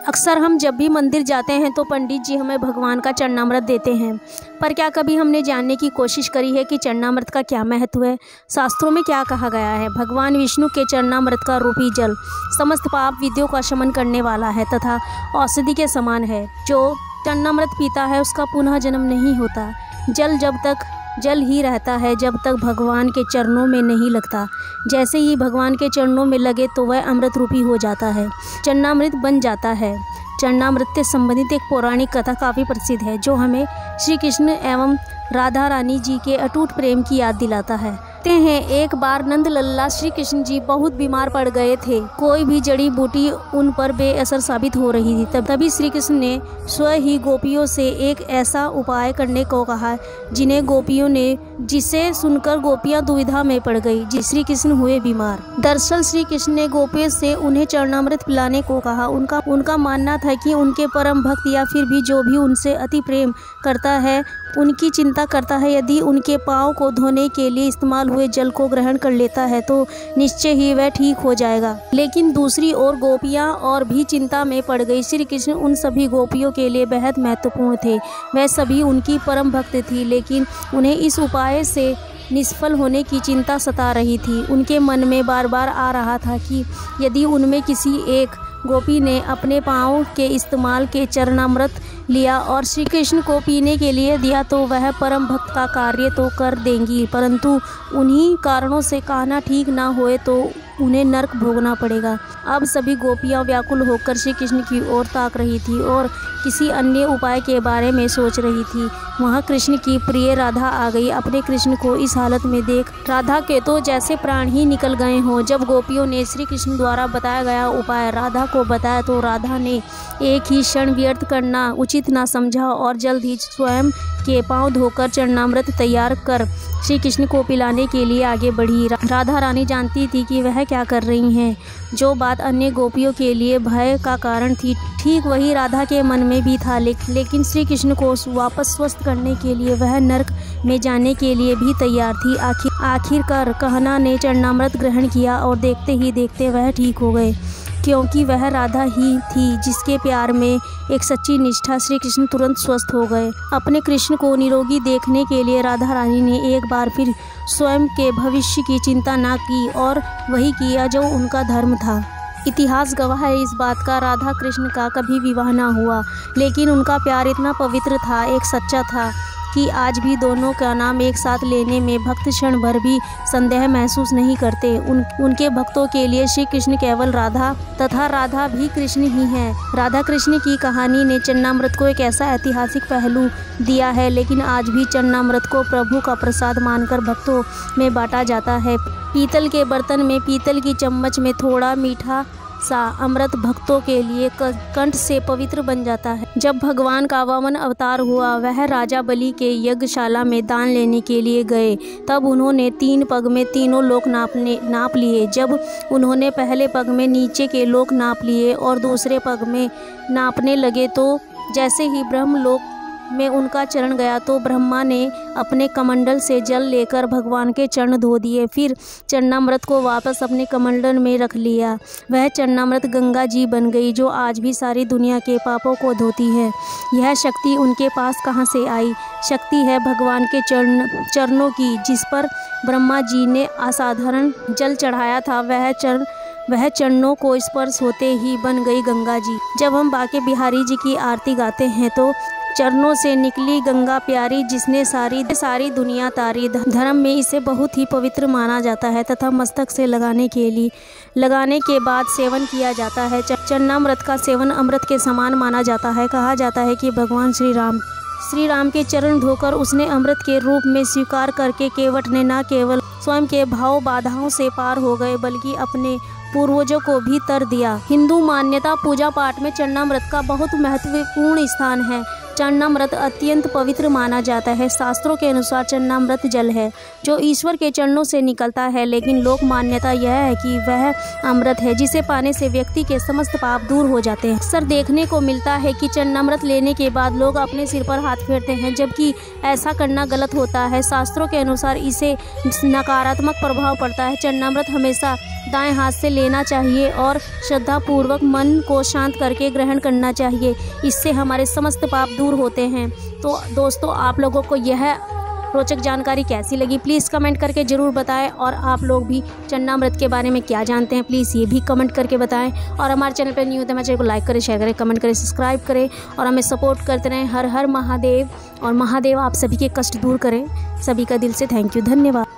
अक्सर हम जब भी मंदिर जाते हैं तो पंडित जी हमें भगवान का चरणामृत देते हैं, पर क्या कभी हमने जानने की कोशिश करी है कि चरणामृत का क्या महत्व है? शास्त्रों में क्या कहा गया है? भगवान विष्णु के चरणामृत का रूपी जल समस्त पाप विधियों का शमन करने वाला है तथा औषधि के समान है। जो चरणामृत पीता है उसका पुनः जन्म नहीं होता। जल जब तक जल ही रहता है जब तक भगवान के चरणों में नहीं लगता। जैसे ही भगवान के चरणों में लगे तो वह अमृत रूपी हो जाता है, चरणामृत बन जाता है। चरणामृत से संबंधित एक पौराणिक कथा काफ़ी प्रसिद्ध है जो हमें श्री कृष्ण एवं राधा रानी जी के अटूट प्रेम की याद दिलाता है। कहते हैं एक बार नंद लल्ला श्री कृष्ण जी बहुत बीमार पड़ गए थे। कोई भी जड़ी बूटी उन पर बेअसर साबित हो रही थी। तभी श्री कृष्ण ने स्वयं ही गोपियों से एक ऐसा उपाय करने को कहा जिसे सुनकर गोपियां दुविधा में पड़ गई। श्री कृष्ण हुए बीमार। दरअसल श्री कृष्ण ने गोपियों से उन्हें चरणामृत पिलाने को कहा। उनका मानना था कि उनके परम भक्त या फिर भी जो भी उनसे अति प्रेम करता है, उनकी चिंता करता है, यदि उनके पाँव को धोने के लिए इस्तेमाल हुए जल को ग्रहण कर लेता है तो निश्चय ही वह ठीक हो जाएगा। लेकिन दूसरी ओर गोपियां और भी चिंता में पड़ गई। श्री कृष्ण उन सभी गोपियों के लिए बेहद महत्वपूर्ण थे। वह सभी उनकी परम भक्त थी, लेकिन उन्हें इस उपाय से निष्फल होने की चिंता सता रही थी। उनके मन में बार बार आ रहा था कि यदि उनमें किसी एक गोपी ने अपने पाँव के इस्तेमाल के चरणामृत लिया और श्री कृष्ण को पीने के लिए दिया तो वह परम भक्त का कार्य तो कर देंगी, परंतु उन्हीं कारणों से कहना ठीक ना होए तो उन्हें नरक भोगना पड़ेगा। अब सभी गोपियां व्याकुल होकर श्री कृष्ण की ओर ताक रही थी और किसी अन्य उपाय के बारे में सोच रही थी। वहाँ कृष्ण की प्रिय राधा आ गई। अपने कृष्ण को इस हालत में देख राधा के तो जैसे प्राण ही निकल गए हों। जब गोपियों ने श्री कृष्ण द्वारा बताया गया उपाय राधा को बताया तो राधा ने एक ही क्षण व्यर्थ करना उचित ना समझा और जल्द ही स्वयं के पांव धोकर चरणामृत तैयार कर श्री कृष्ण को पिलाने के लिए आगे बढ़ी। राधा रानी जानती थी कि वह क्या कर रही हैं। जो बात अन्य गोपियों के लिए भय का कारण थी, ठीक वही राधा के मन में भी था। लेकिन श्री कृष्ण को वापस स्वस्थ करने के लिए वह नरक में जाने के लिए भी तैयार थी। आखिरकार कहना ने चरणामृत ग्रहण किया और देखते ही देखते वह ठीक हो गए, क्योंकि वह राधा ही थी जिसके प्यार में एक सच्ची निष्ठा। श्री कृष्ण तुरंत स्वस्थ हो गए। अपने कृष्ण को निरोगी देखने के लिए राधा रानी ने एक बार फिर स्वयं के भविष्य की चिंता न की और वही किया जो उनका धर्म था। इतिहास गवाह है इस बात का, राधा कृष्ण का कभी विवाह न हुआ, लेकिन उनका प्यार इतना पवित्र था, एक सच्चा था कि आज भी दोनों का नाम एक साथ लेने में भक्त क्षण भर भी संदेह महसूस नहीं करते। उनके भक्तों के लिए श्री कृष्ण केवल राधा तथा राधा भी कृष्ण ही हैं। राधा कृष्ण की कहानी ने चरणामृत को एक ऐसा ऐतिहासिक पहलू दिया है, लेकिन आज भी चरणामृत को प्रभु का प्रसाद मानकर भक्तों में बांटा जाता है। पीतल के बर्तन में पीतल की चम्मच में थोड़ा मीठा सा अमृत भक्तों के लिए कंठ से पवित्र बन जाता है। जब भगवान का वामन अवतार हुआ, वह राजा बलि के यज्ञशाला में दान लेने के लिए गए। तब उन्होंने 3 पग में तीनों लोक नाप लिए। जब उन्होंने पहले पग में नीचे के लोक नाप लिए और दूसरे पग में नापने लगे तो जैसे ही ब्रह्मलोक में उनका चरण गया तो ब्रह्मा ने अपने कमंडल से जल लेकर भगवान के चरण धो दिए। फिर चरणामृत को वापस अपने कमंडल में रख लिया। वह चरणामृत गंगा जी बन गई जो आज भी सारी दुनिया के पापों को धोती है। यह शक्ति उनके पास कहाँ से आई? शक्ति है भगवान के चरणों की, जिस पर ब्रह्मा जी ने असाधारण जल चढ़ाया था। वह चरणों को स्पर्श होते ही बन गई गंगा जी। जब हम बाके बिहारी जी की आरती गाते हैं तो चरणों से निकली गंगा प्यारी, जिसने सारी दुनिया तारी। धर्म में इसे बहुत ही पवित्र माना जाता है तथा मस्तक से लगाने के बाद सेवन किया जाता है। चरणामृत का सेवन अमृत के समान माना जाता है। कहा जाता है कि भगवान श्री राम के चरण धोकर उसने अमृत के रूप में स्वीकार करके केवट ने न केवल स्वयं के भाव बाधाओं से पार हो गए बल्कि अपने पूर्वजों को भी तर दिया। हिंदू मान्यता पूजा पाठ में चरणामृत का बहुत महत्वपूर्ण स्थान है। चरणामृत अत्यंत पवित्र माना जाता है। शास्त्रों के अनुसार चरणामृत जल है जो ईश्वर के चरणों से निकलता है, लेकिन लोक मान्यता यह है कि वह अमृत है जिसे पाने से व्यक्ति के समस्त पाप दूर हो जाते हैं। अक्सर देखने को मिलता है कि चरणामृत लेने के बाद लोग अपने सिर पर हाथ फेरते हैं, जबकि ऐसा करना गलत होता है। शास्त्रों के अनुसार इसे नकारात्मक प्रभाव पड़ता है। चरणामृत हमेशा दाएं हाथ से लेना चाहिए और श्रद्धापूर्वक मन को शांत करके ग्रहण करना चाहिए। इससे हमारे समस्त पाप दूर होते हैं। तो दोस्तों, आप लोगों को यह रोचक जानकारी कैसी लगी प्लीज़ कमेंट करके ज़रूर बताएं, और आप लोग भी चरणामृत के बारे में क्या जानते हैं प्लीज़ ये भी कमेंट करके बताएं। और हमारे चैनल पर न्यू है तो हमारे चैनल को लाइक करें, शेयर करें, कमेंट करें, सब्सक्राइब करें और हमें सपोर्ट करते रहें। हर हर महादेव, और महादेव आप सभी के कष्ट दूर करें। सभी का दिल से थैंक यू, धन्यवाद।